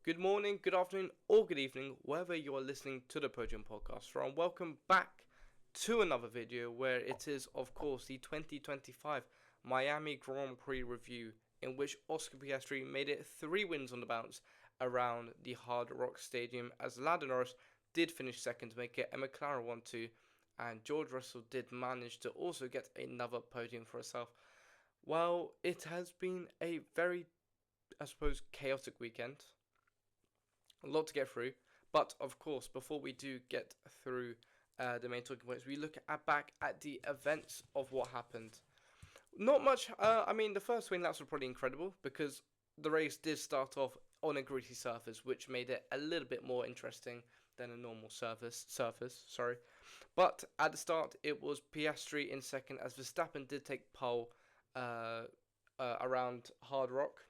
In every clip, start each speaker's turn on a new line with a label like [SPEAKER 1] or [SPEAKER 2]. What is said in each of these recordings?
[SPEAKER 1] Good morning, good afternoon, or good evening, wherever you are listening to the Podium Podcast from. Welcome back to another video where it is, of course, the 2025 Miami Grand Prix review, in which Oscar Piastri made it 3 wins on the bounce around the Hard Rock Stadium, as Lando Norris did finish second to make it a McLaren 1-2, and George Russell did manage to also get another podium for himself. Well, it has been a very, chaotic weekend. A lot to get through, but of course, before we do get through the main talking points, we look back at the events of what happened. Not much. The first 20 laps were probably incredible because the race did start off on a gritty surface, which made it a little bit more interesting than a normal surface. Sorry, but at the start, it was Piastri in second, as Verstappen did take pole around Hard Rock.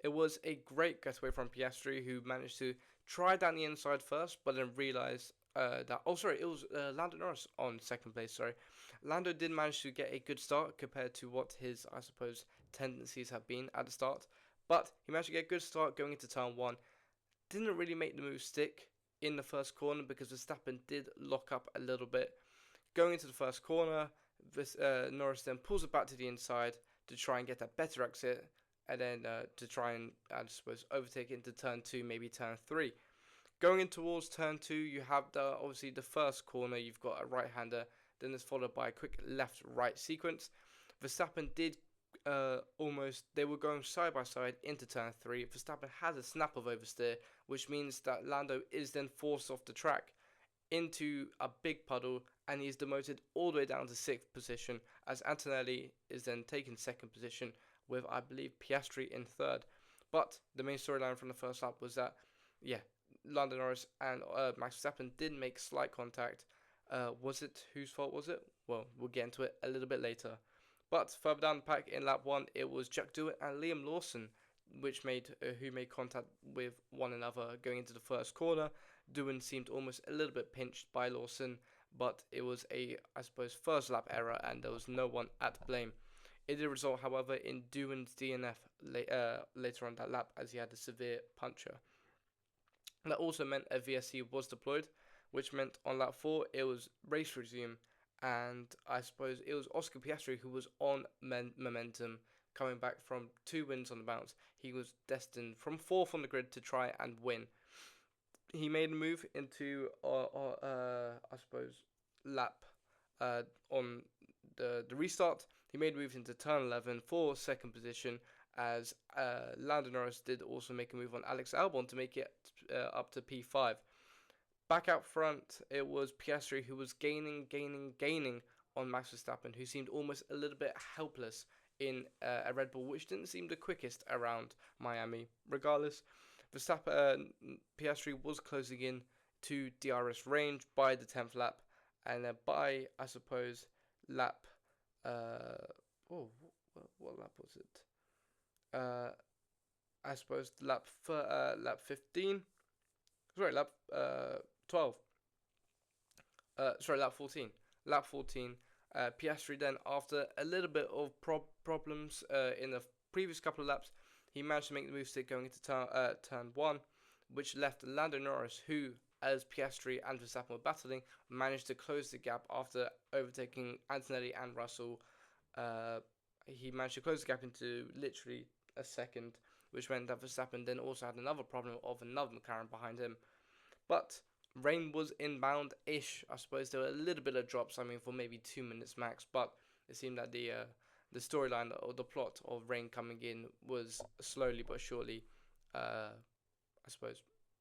[SPEAKER 1] It was a great getaway from Piastri, who managed to try down the inside first, but then realized it was Lando Norris on second place. Sorry, Lando did manage to get a good start compared to what his, tendencies have been at the start. But he managed to get a good start going into turn one. Didn't really make the move stick in the first corner because Verstappen did lock up a little bit. Going into the first corner, Norris then pulls it back to the inside to try and get a better exit, and then to try and, overtake into turn 2, maybe turn 3. Going in towards turn 2, you have the first corner, you've got a right-hander, then it's followed by a quick left-right sequence. Verstappen did they were going side by side into turn 3. Verstappen has a snap of oversteer, which means that Lando is then forced off the track into a big puddle, and he is demoted all the way down to 6th position, as Antonelli is then taken 2nd position, with, I believe, Piastri in 3rd. But the main storyline from the first lap was that, Lando Norris and Max Verstappen did make slight contact. Was it whose fault was it? Well, we'll get into it a little bit later. But further down the pack in lap 1, it was Jack Doohan and Liam Lawson, who made contact with one another going into the first corner. Doohan seemed almost a little bit pinched by Lawson, but it was first lap error, and there was no one at blame. It did result, however, in Doohan's DNF later on that lap, as he had a severe puncture. That also meant a VSC was deployed, which meant on lap 4 it was race resume, and it was Oscar Piastri who was on momentum, coming back from 2 wins on the bounce. He was destined from 4th on the grid to try and win. He made a move into lap on the restart. He made moves into turn 11 for 2nd position, as Lando Norris did also make a move on Alex Albon to make it up to P5. Back out front, it was Piastri who was gaining on Max Verstappen, who seemed almost a little bit helpless in a Red Bull, which didn't seem the quickest around Miami. Regardless, Piastri was closing in to DRS range by the 10th lap, and then by, lap what lap was it? Lap 15. Lap 12. Lap 14. Lap 14. Piastri then, after a little bit of problems in the previous couple of laps, he managed to make the move stick going into turn 1, which left Lando Norris, who, as Piastri and Verstappen were battling, managed to close the gap after overtaking Antonelli and Russell. He managed to close the gap into literally a second, which meant that Verstappen then also had another problem of another McLaren behind him. But rain was inbound-ish. There were a little bit of drops, for maybe 2 minutes max, but it seemed that the storyline or the plot of rain coming in was slowly but surely,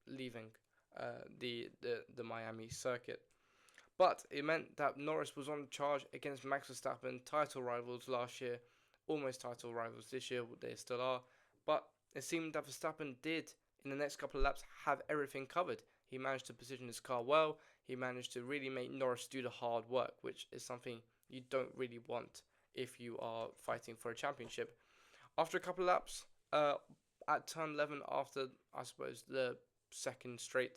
[SPEAKER 1] leaving the Miami circuit. But it meant that Norris was on charge against Max Verstappen, title rivals last year, almost title rivals this year, they still are. But it seemed that Verstappen did, in the next couple of laps, have everything covered. He managed to position his car well. He managed to really make Norris do the hard work, which is something you don't really want if you are fighting for a championship. After a couple of laps, at turn 11, after, the second straight,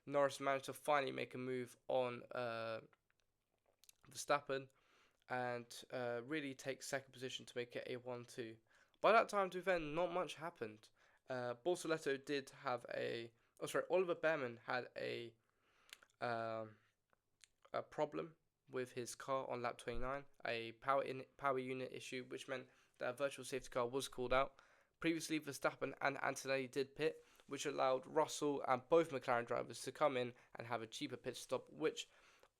[SPEAKER 1] Norris managed to finally make a move on Verstappen and really take 2nd position to make it a 1-2. By that time, to then, not much happened, Bortoleto did have a. Oh, sorry. Oliver Behrman had um, a problem with his car on lap 29, a power unit issue, which meant that a virtual safety car was called out. Previously, Verstappen and Antonelli did pit, which allowed Russell and both McLaren drivers to come in and have a cheaper pit stop, which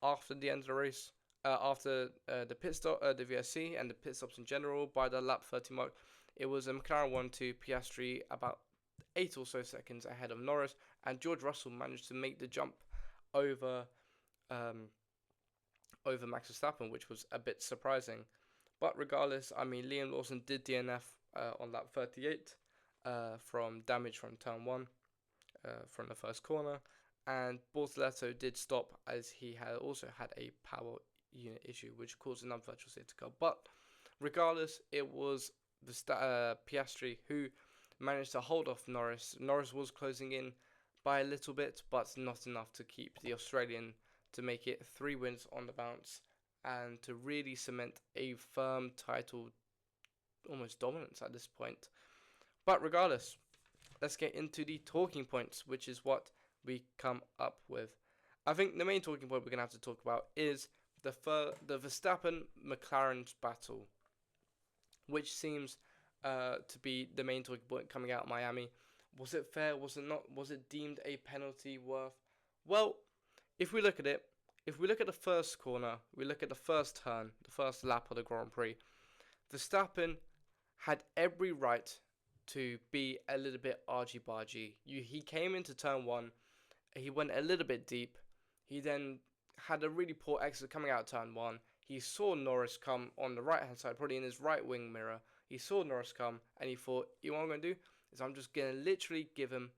[SPEAKER 1] after the end of the race, after the pit stop, the VSC and the pit stops in general, by the lap 30 mark, it was a McLaren 1-2 Piastri about 8 or so seconds ahead of Norris, and George Russell managed to make the jump over um, over Max Verstappen, which was a bit surprising. But regardless, I mean, Liam Lawson did DNF on lap 38 from damage from turn 1 from the first corner, and Bortoleto did stop as he had also had a power unit issue, which caused an unvirtual safety car. But regardless, it was Piastri who managed to hold off Norris. Norris was closing in by a little bit, but not enough to keep the Australian to make it 3 wins on the bounce and to really cement a firm title, almost dominance at this point. But regardless, let's get into the talking points, which is what we come up with. I think the main talking point we're going to have to talk about is the Verstappen McLaren's battle, which seems to be the main talking point coming out of Miami. Was it fair? Was it not? Was it deemed a penalty worth? Well, if we look at it, if we look at the first corner, we look at the first turn, the first lap of the Grand Prix, Verstappen had every right to be a little bit argy-bargy. He came into turn 1, he went a little bit deep, he then had a really poor exit coming out of turn 1, he saw Norris come on the right hand side, probably in his right wing mirror, he saw Norris come, and he thought, you know what I'm going to do? Is I'm just going to literally give him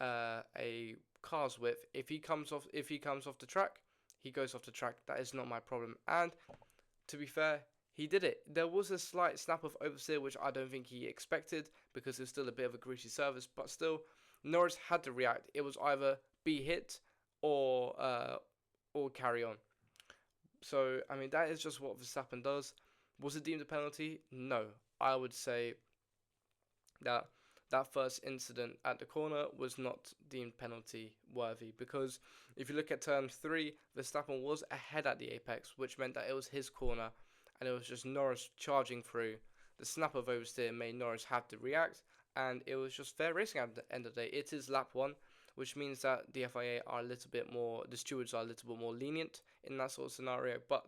[SPEAKER 1] a car's width. If he comes off the track, he goes off the track. That is not my problem. And to be fair, he did it. There was a slight snap of oversteer, which I don't think he expected because it's still a bit of a greasy surface. But still, Norris had to react. It was either be hit or carry on. So I mean, that is just what Verstappen does. Was it deemed a penalty? No. I would say that first incident at the corner was not deemed penalty worthy, because if you look at turn 3, Verstappen was ahead at the apex, which meant that it was his corner and it was just Norris charging through. The snap of oversteer made Norris have to react, and it was just fair racing at the end of the day. It is lap 1, which means that the FIA are a little bit more, the stewards are a little bit more lenient in that sort of scenario, but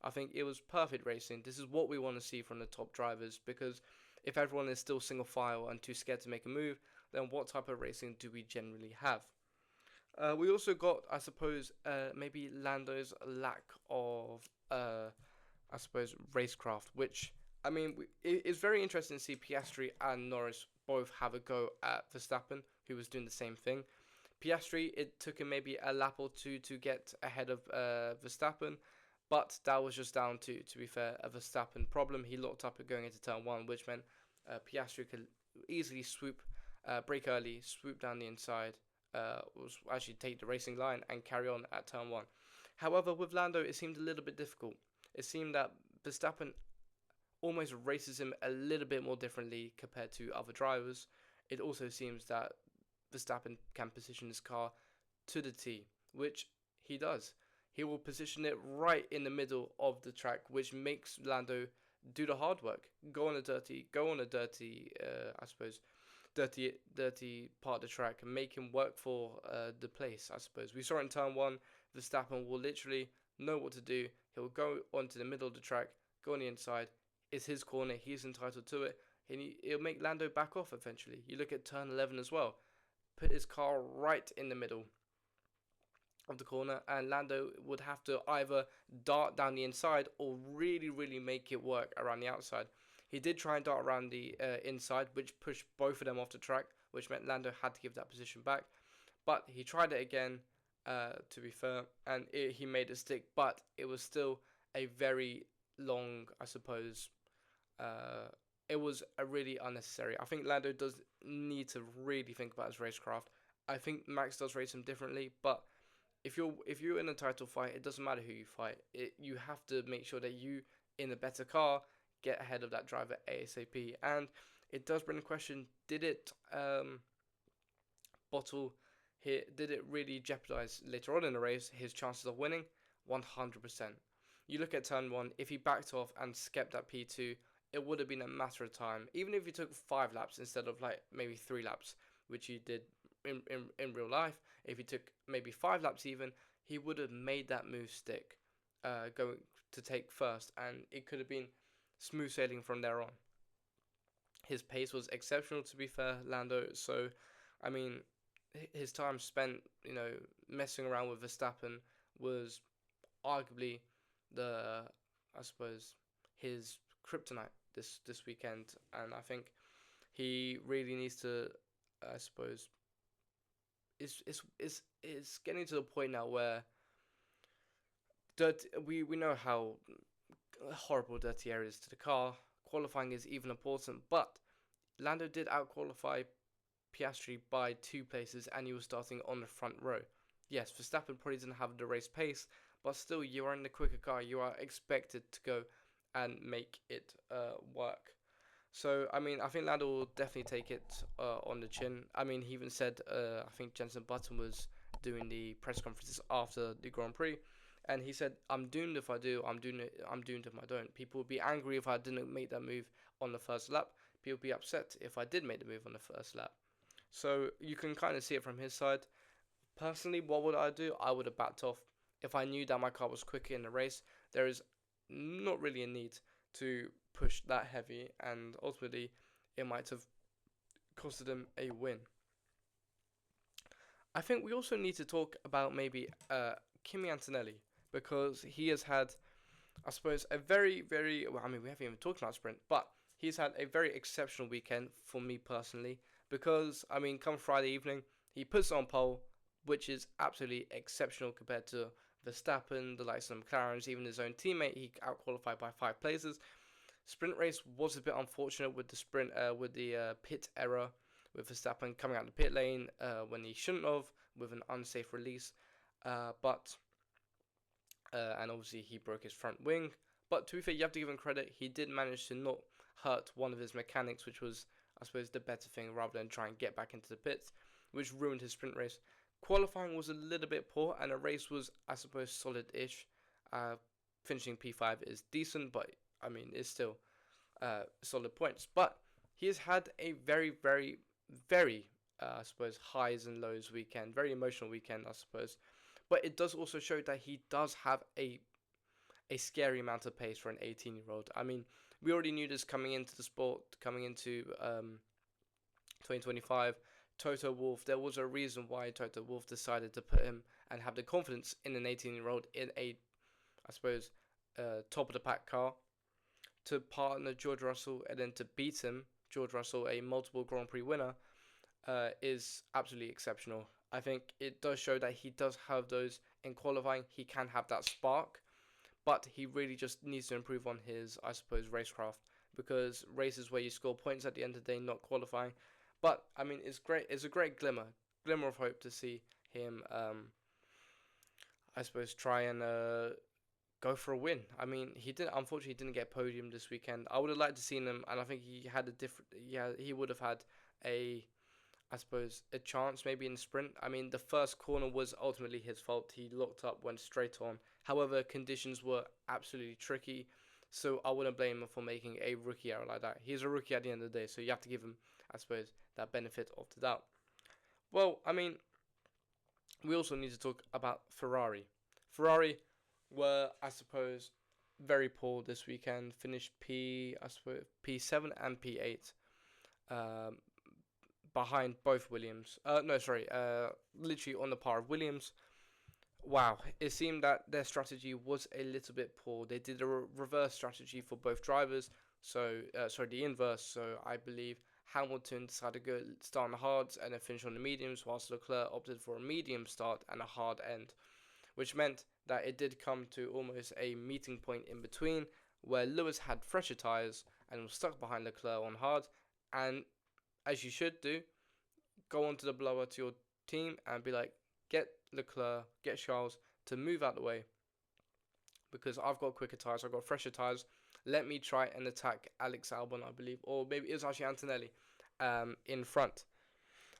[SPEAKER 1] I think it was perfect racing. This is what we want to see from the top drivers, because if everyone is still single file and too scared to make a move, then what type of racing do we generally have? We also got, I suppose, maybe Lando's lack of, I suppose, racecraft, which, I mean, it's very interesting to see Piastri and Norris both have a go at Verstappen, who was doing the same thing. Piastri, it took him maybe a lap or two to get ahead of Verstappen, but that was just down to be fair, a Verstappen problem. He locked up going into turn 1, which meant Piastri could easily brake early, swoop down the inside, was actually take the racing line and carry on at turn 1. However, with Lando, it seemed a little bit difficult. It seemed that Verstappen almost races him a little bit more differently compared to other drivers. It also seems that Verstappen can position his car to the T, which he does. He will position it right in the middle of the track, which makes Lando do the hard work. Go on a dirty, I suppose, dirty part of the track, and make him work for the place, I suppose. We saw in turn 1, Verstappen will literally know what to do. He'll go onto the middle of the track, go on the inside. It's his corner. He's entitled to it. And it'll make Lando back off eventually. You look at turn 11 as well. Put his car right in the middle of the corner, and Lando would have to either dart down the inside or really, really make it work around the outside. He did try and dart around the inside, which pushed both of them off the track, which meant Lando had to give that position back. But he tried it again, to be fair, and he made it stick, but it was still a very long, I suppose, it was a really unnecessary. I think Lando does need to really think about his racecraft. I think Max does race him differently, but if you're in a title fight, it doesn't matter who you fight. You have to make sure that you, in a better car, get ahead of that driver ASAP. And it does bring the question: did it bottle here? Did it really jeopardize later on in the race his chances of winning? 100%. You look at turn one. If he backed off and skipped that P2, it would have been a matter of time. Even if he took 5 laps instead of like maybe 3 laps, which he did in real life. If he took maybe 5 laps even, he would have made that move stick, going to take first, and it could have been smooth sailing from there on. His pace was exceptional, to be fair, Lando. So, I mean, his time spent, messing around with Verstappen was arguably the, I suppose, his kryptonite this weekend, and I think he really needs to, I suppose, it's getting to the point now where we know how horrible dirty air is to the car. Qualifying is even important, but Lando did outqualify Piastri by 2 places, and he was starting on the front row. Yes, Verstappen probably didn't have the race pace, but still, you are in the quicker car. You are expected to go and make it work. So, I mean, I think Lando will definitely take it on the chin. I mean, he even said, I think Jensen Button was doing the press conferences after the Grand Prix, and he said, "I'm doomed if I do. I'm doomed if I don't. People would be angry if I didn't make that move on the first lap. People would be upset if I did make the move on the first lap." So you can kind of see it from his side. Personally, what would I do? I would have backed off. If I knew that my car was quicker in the race, there is not really a need to push that heavy, and ultimately, it might have costed him a win. I think we also need to talk about maybe Kimi Antonelli, because he has had, I suppose, a very, very, well, I mean, we haven't even talked about sprint, but he's had a very exceptional weekend for me personally, because, I mean, come Friday evening, he puts on pole, which is absolutely exceptional compared to Verstappen, the likes of McLaren's, even his own teammate. He outqualified by 5 places. Sprint race was a bit unfortunate with the with the pit error, with Verstappen coming out the pit lane when he shouldn't have, with an unsafe release. But and obviously he broke his front wing. But to be fair, you have to give him credit. He did manage to not hurt one of his mechanics, which was, I suppose, the better thing, rather than try and get back into the pits, which ruined his sprint race. Qualifying was a little bit poor, and the race was, I suppose, solid-ish. Finishing P5 is decent, but I mean, it's still solid points. But he has had a very, very, very, I suppose, highs and lows weekend, very emotional weekend, I suppose. But it does also show that he does have a scary amount of pace for an 18-year-old. I mean, we already knew this coming into the sport, coming into 2025. Toto Wolff, there was a reason why Toto Wolff decided to put him and have the confidence in an 18-year-old in a, I suppose, top of the pack car, to partner George Russell and then to beat him, George Russell, a multiple Grand Prix winner, is absolutely exceptional. I think it does show that he does have those in qualifying. He can have that spark, but he really just needs to improve on his, I suppose, racecraft, because races where you score points at the end of the day, not qualifying. But I mean, it's great. It's a great glimmer of hope to see him. I suppose try and go for a win. I mean, unfortunately didn't get podium this weekend. I would have liked to seen him, and I think he had a different. Yeah, he would have had a, I suppose, a chance maybe in the sprint. I mean, the first corner was ultimately his fault. He locked up, went straight on. However, conditions were absolutely tricky, so I wouldn't blame him for making a rookie error like that. He's a rookie at the end of the day, so you have to give him, I suppose, that benefit of the doubt. Well, I mean, we also need to talk about Ferrari. Ferrari were, I suppose, very poor this weekend. Finished P7 and P8. Behind both Williams. No, sorry. Literally on the par of Williams. Wow, it seemed that their strategy was a little bit poor. They did a reverse strategy for both drivers. So, the inverse. So I believe Hamilton decided to go start on the hards and then finish on the mediums, whilst Leclerc opted for a medium start and a hard end, which meant that it did come to almost a meeting point in between, where Lewis had fresher tyres and was stuck behind Leclerc on hard, and as you should do, go onto the blower to your team and be like, get Leclerc, get Charles to move out the way, because I've got quicker tyres, I've got fresher tyres. Let me try and attack Alex Albon, I believe, or maybe it was actually Antonelli in front.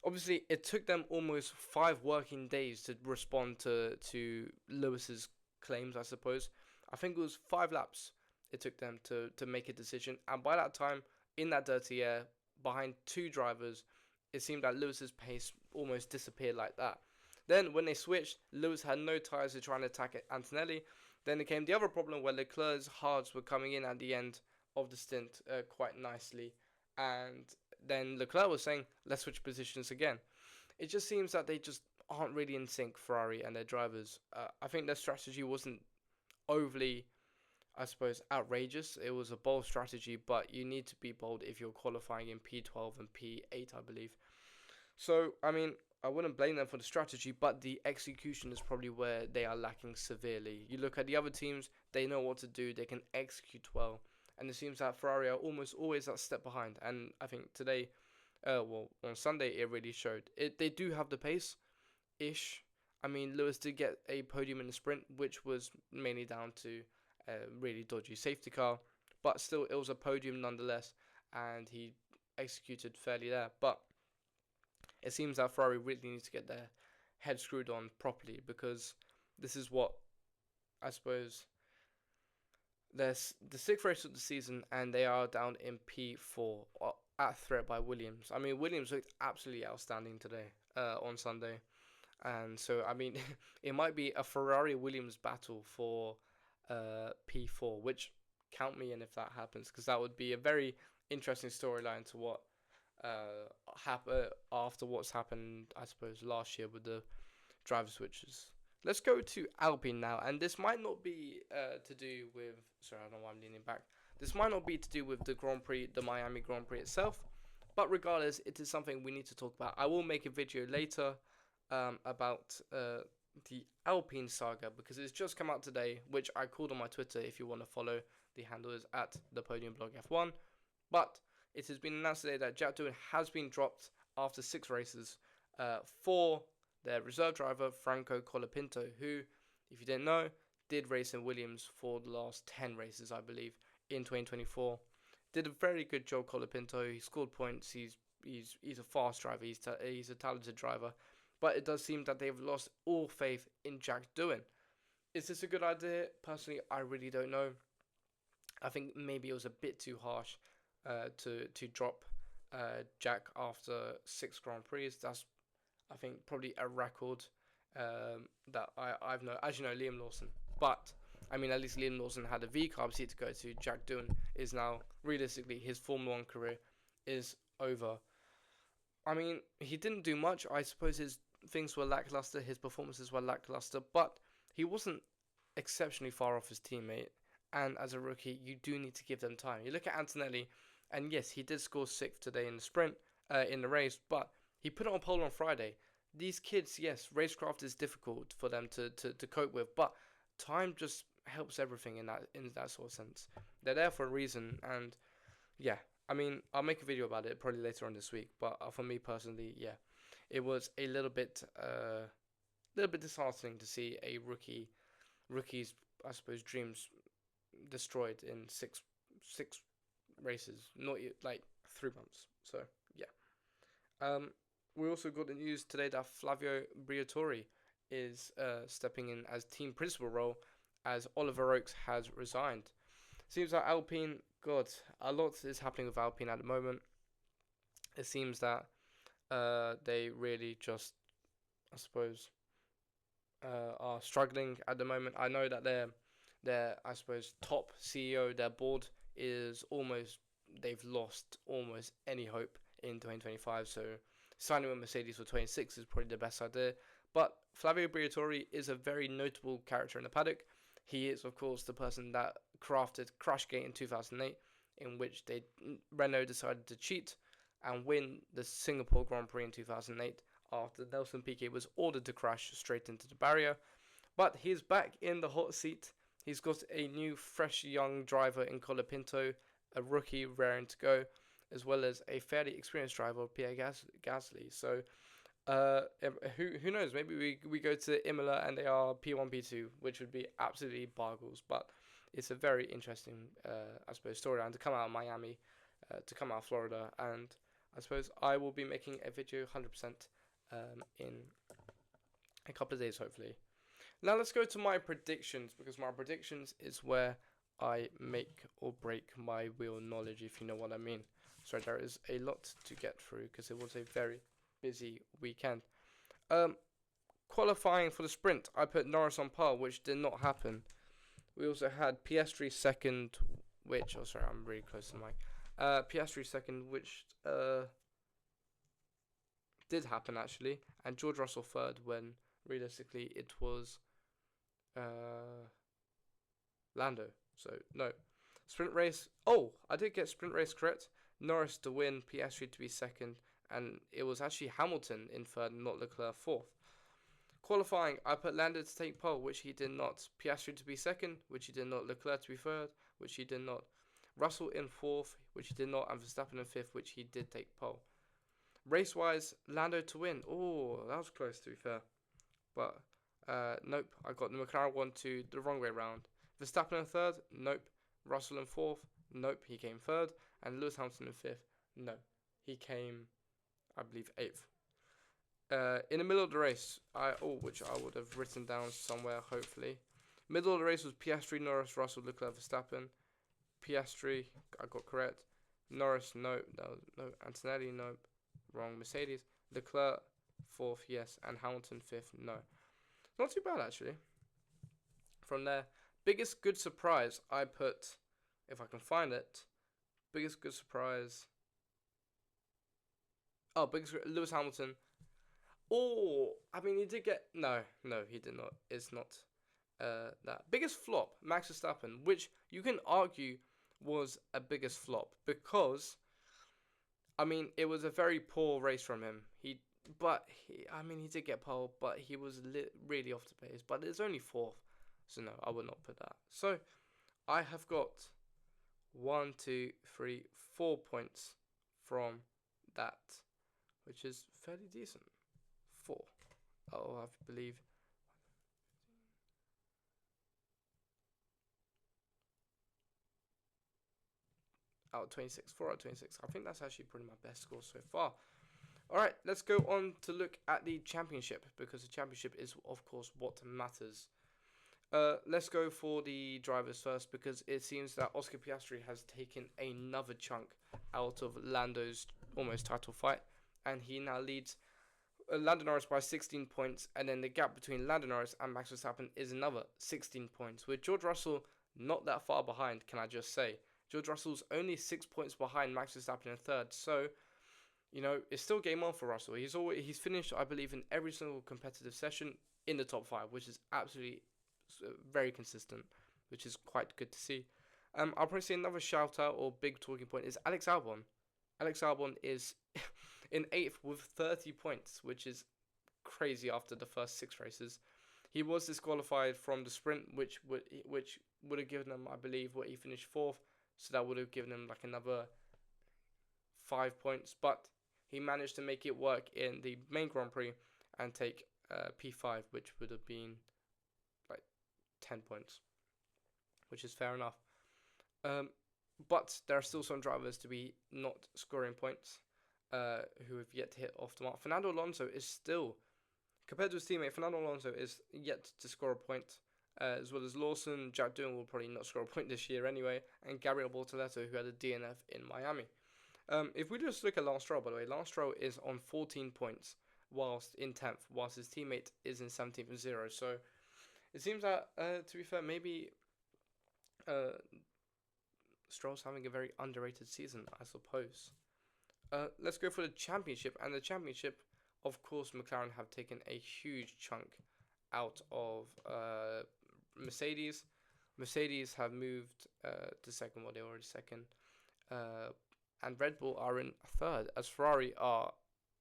[SPEAKER 1] Obviously, it took them almost 5 working days to respond to Lewis's claims, I suppose. I think it was 5 laps it took them to make a decision. And by that time, in that dirty air, behind 2 drivers, it seemed that Lewis's pace almost disappeared like that. Then, when they switched, Lewis had no tyres to try and attack Antonelli. Then it came the other problem where Leclerc's hards were coming in at the end of the stint quite nicely. And then Leclerc was saying, let's switch positions again. It just seems that they just aren't really in sync, Ferrari and their drivers. I think their strategy wasn't overly, I suppose, outrageous. It was a bold strategy, but you need to be bold if you're qualifying in P12 and P8, I believe. So, I mean, I wouldn't blame them for the strategy, but the execution is probably where they are lacking severely. You look at the other teams, they know what to do, they can execute well. And it seems that Ferrari are almost always that step behind. And I think today, on Sunday, it really showed. They do have the pace-ish. I mean, Lewis did get a podium in the sprint, which was mainly down to a really dodgy safety car. But still, it was a podium nonetheless, and he executed fairly there. But it seems that Ferrari really needs to get their head screwed on properly, because this is what, I suppose, there's the 6th race of the season, and they are down in P4 at threat by Williams. I mean, Williams looked absolutely outstanding today on Sunday. And so, I mean, it might be a Ferrari-Williams battle for P4, which count me in if that happens, because that would be a very interesting storyline to what happen after what's happened, I suppose, last year with the driver switches. Let's go to Alpine now, and this might not be to do with. Sorry, I don't know why I'm leaning back. This might not be to do with the Grand Prix, the Miami Grand Prix itself, but regardless, it is something we need to talk about. I will make a video later about the Alpine saga, because it's just come out today, which I called on my Twitter. If you want to follow, the handle is at the Podium Blog F1. But it has been announced today that Jack Doohan has been dropped after 6 races for their reserve driver, Franco Colapinto, who, if you didn't know, did race in Williams for the last 10 races, I believe, in 2024. Did a very good job, Colapinto. He scored points. He's a fast driver. He's a talented driver. But it does seem that they've lost all faith in Jack Doohan. Is this a good idea? Personally, I really don't know. I think maybe it was a bit too harsh to drop Jack after 6 Grand Prix. That's, I think, probably a record that I've known. As you know, Liam Lawson. But, I mean, at least Liam Lawson had a V-carb seat to go to. Jack Doohan is now, realistically, his Formula 1 career is over. I mean, he didn't do much. I suppose his things were lackluster. His performances were lackluster. But he wasn't exceptionally far off his teammate. And as a rookie, you do need to give them time. You look at Antonelli, and yes, he did score 6th today in the sprint, in the race, but he put it on pole on Friday. These kids, yes, racecraft is difficult for them to cope with, but time just helps everything in that sort of sense. They're there for a reason, and yeah, I mean, I'll make a video about it probably later on this week, but for me personally, yeah, it was a little bit disheartening to see a rookie's, I suppose, dreams destroyed in six races, not like 3 months. So yeah. We also got the news today that Flavio Briatore is stepping in as team principal role, as Oliver Oakes has resigned. Seems like Alpine, God, a lot is happening with Alpine at the moment. It seems that they really just, I suppose, are struggling at the moment. I know that their I suppose top CEO, their board is almost, they've lost almost any hope in 2025. So signing with Mercedes for 26 is probably the best idea. But Flavio Briatore is a very notable character in the paddock. He is, of course, the person that crafted Crashgate in 2008, in which Renault decided to cheat and win the Singapore Grand Prix in 2008 after Nelson Piquet was ordered to crash straight into the barrier. But he's back in the hot seat. He's got a new, fresh, young driver in Colapinto, a rookie raring to go, as well as a fairly experienced driver, Pierre Gasly. So Who knows? Maybe we go to Imola and they are P1 P2, which would be absolutely boggles. But it's a very interesting, I suppose, storyline to come out of Miami, to come out of Florida, and I suppose I will be making a video 100% in a couple of days, hopefully. Now let's go to my predictions because my predictions is where I make or break my wheel knowledge, if you know what I mean. So there is a lot to get through because it was a very busy weekend. Um, Qualifying for the sprint, I put Norris on pole, which did not happen. We also had Piastri second, which sorry, I'm really close to the mic. Piastri second, which did happen actually, and George Russell third when realistically it was uh, Lando. So no, sprint race. Oh, I did get sprint race correct. Norris to win, Piastri to be second, and it was actually Hamilton in third, not Leclerc fourth. Qualifying, I put Lando to take pole, which he did not. Piastri to be second, which he did not. Leclerc to be third, which he did not. Russell in fourth, which he did not, and Verstappen in fifth, which he did take pole. Race-wise, Lando to win. Oh, that was close to be fair. But nope, I got the McLaren 1-2 the wrong way round. Verstappen in third, nope. Russell in fourth, nope, he came third. And Lewis Hamilton in fifth, no, he came, I believe, eighth. In the middle of the race, which I would have written down somewhere, hopefully. Middle of the race was Piastri, Norris, Russell, Leclerc, Verstappen. Piastri, I got correct. Norris, no, Antonelli, no, wrong. Mercedes, Leclerc, fourth, yes, and Hamilton, fifth, no. Not too bad, actually. From there, biggest good surprise, I put, if I can find it, biggest good surprise. Oh, Lewis Hamilton. Oh, I mean, he did get no, he did not. It's not that biggest flop. Max Verstappen, which you can argue was a biggest flop because, I mean, it was a very poor race from him. I mean, he did get pole, but he was really off the pace. But it's only fourth, so no, I would not put that. So I have got 1, 2, 3, 4 points from that, which is fairly decent. 4. Oh, I believe. Out of 26. 4 out of 26. I think that's actually probably my best score so far. Alright, let's go on to look at the championship because the championship is, of course, what matters. Let's go for the drivers first because it seems that Oscar Piastri has taken another chunk out of Lando's almost title fight, and he now leads Lando Norris by 16 points, and then the gap between Lando Norris and Max Verstappen is another 16 points, with George Russell not that far behind, can I just say. George Russell's only 6 points behind Max Verstappen in third, so, you know, it's still game on for Russell. He's finished, I believe, in every single competitive session in the top 5, which is absolutely very consistent, which is quite good to see. I'll probably say another shout out or big talking point is Alex Albon. Alex Albon is in 8th with 30 points, which is crazy after the first 6 races. He was disqualified from the sprint, which would have given him, I believe, he finished 4th, so that would have given him like another 5 points. But he managed to make it work in the main Grand Prix and take P5, which would have been like 10 points, which is fair enough. But there are still some drivers to be not scoring points who have yet to hit off the mark. Fernando Alonso is still, compared to his teammate, Fernando Alonso is yet to score a point, as well as Lawson. Jack Doohan will probably not score a point this year anyway, and Gabriel Bortoleto, who had a DNF in Miami. If we just look at Lance Stroll, by the way, Lance Stroll is on 14 points whilst in 10th, whilst his teammate is in 17th and 0. So it seems that, to be fair, maybe Stroll's having a very underrated season, I suppose. Let's go for the championship. And the championship, of course, McLaren have taken a huge chunk out of Mercedes. Mercedes have moved to second, they were already second. And Red Bull are in third, as Ferrari are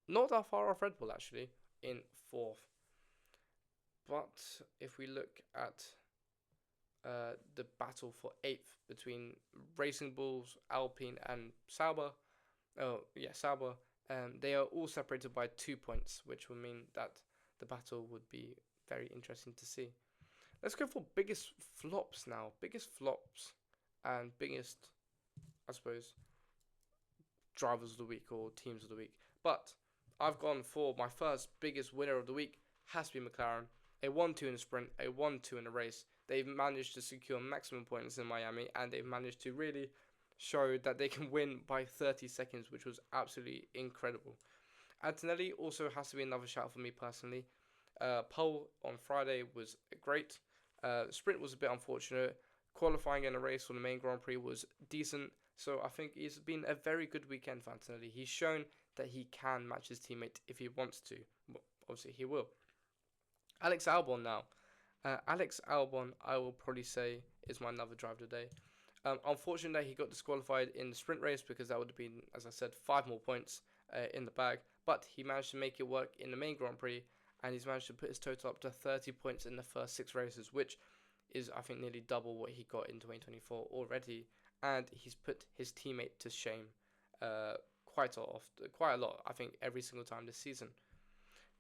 [SPEAKER 1] not that far off Red Bull, actually, in fourth. But if we look at the battle for 8th between Racing Bulls, Alpine, and Sauber. Oh, yeah, Sauber. They are all separated by 2 points, which would mean that the battle would be very interesting to see. Let's go for biggest flops now. Biggest flops and biggest, I suppose, drivers of the week or teams of the week. But I've gone for my first biggest winner of the week has to be McLaren. A 1-2 in a sprint, a 1-2 in a race. They've managed to secure maximum points in Miami, and they've managed to really show that they can win by 30 seconds, which was absolutely incredible. Antonelli also has to be another shout for me personally. Pole on Friday was great. Sprint was a bit unfortunate. Qualifying in a race for the main Grand Prix was decent. So I think it's been a very good weekend for Antonelli. He's shown that he can match his teammate if he wants to. Well, obviously, he will. Alex Albon now. Alex Albon, I will probably say, is my another driver today. Unfortunately, he got disqualified in the sprint race because that would have been, as I said, 5 more points in the bag. But he managed to make it work in the main Grand Prix, and he's managed to put his total up to 30 points in the first 6 races, which is, I think, nearly double what he got in 2024 already. And he's put his teammate to shame quite a lot. I think every single time this season.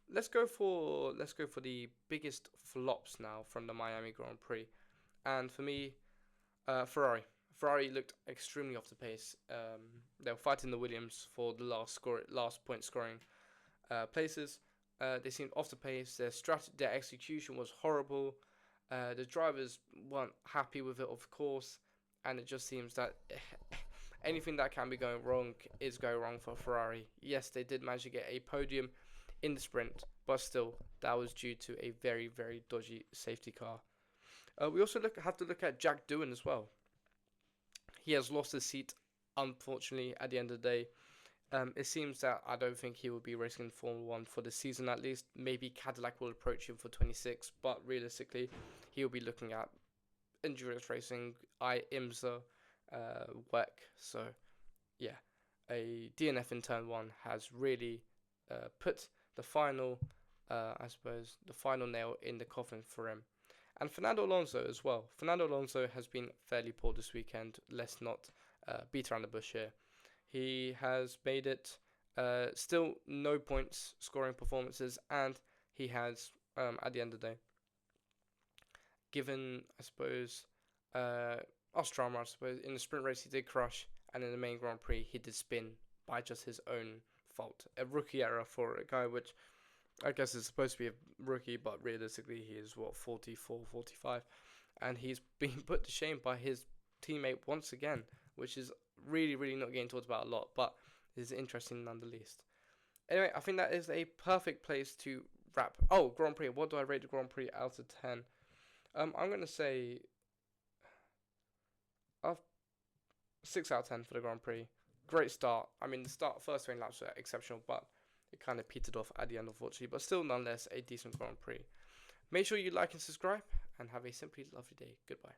[SPEAKER 1] Let's go for the biggest flops now from the Miami Grand Prix, and for me, Ferrari. Ferrari looked extremely off the pace. They were fighting the Williams for the last point scoring places. They seemed off the pace. Their execution was horrible. The drivers weren't happy with it, of course, and it just seems that anything that can be going wrong is going wrong for Ferrari. Yes, they did manage to get a podium in the sprint, but still, that was due to a very, very dodgy safety car. We also have to look at Jack Doohan as well. He has lost his seat, unfortunately, at the end of the day. It seems that I don't think he will be racing in Formula 1 for the season at least. Maybe Cadillac will approach him for 26, but realistically, he will be looking at endurance racing, IMSA, WEC. So, yeah, a DNF in turn 1 has really put the final, the final nail in the coffin for him. And Fernando Alonso as well. Fernando Alonso has been fairly poor this weekend. Let's not beat around the bush here. He has made it still no points scoring performances, and he has, at the end of the day, given, I suppose, Ostrama, I suppose, in the sprint race he did crush, and in the main Grand Prix he did spin by just his own fault. A rookie error for a guy which I guess is supposed to be a rookie, but realistically he is, 44, 45, and he's being put to shame by his teammate once again, which is really, really not getting talked about a lot, but is interesting nonetheless. Anyway, I think that is a perfect place to wrap. Oh, Grand Prix. What do I rate the Grand Prix out of 10? I'm going to say 6 out of 10 for the Grand Prix. Great start. I mean, the first 20 laps were exceptional, but it kind of petered off at the end, unfortunately. But still, nonetheless, a decent Grand Prix. Make sure you like and subscribe, and have a simply lovely day. Goodbye.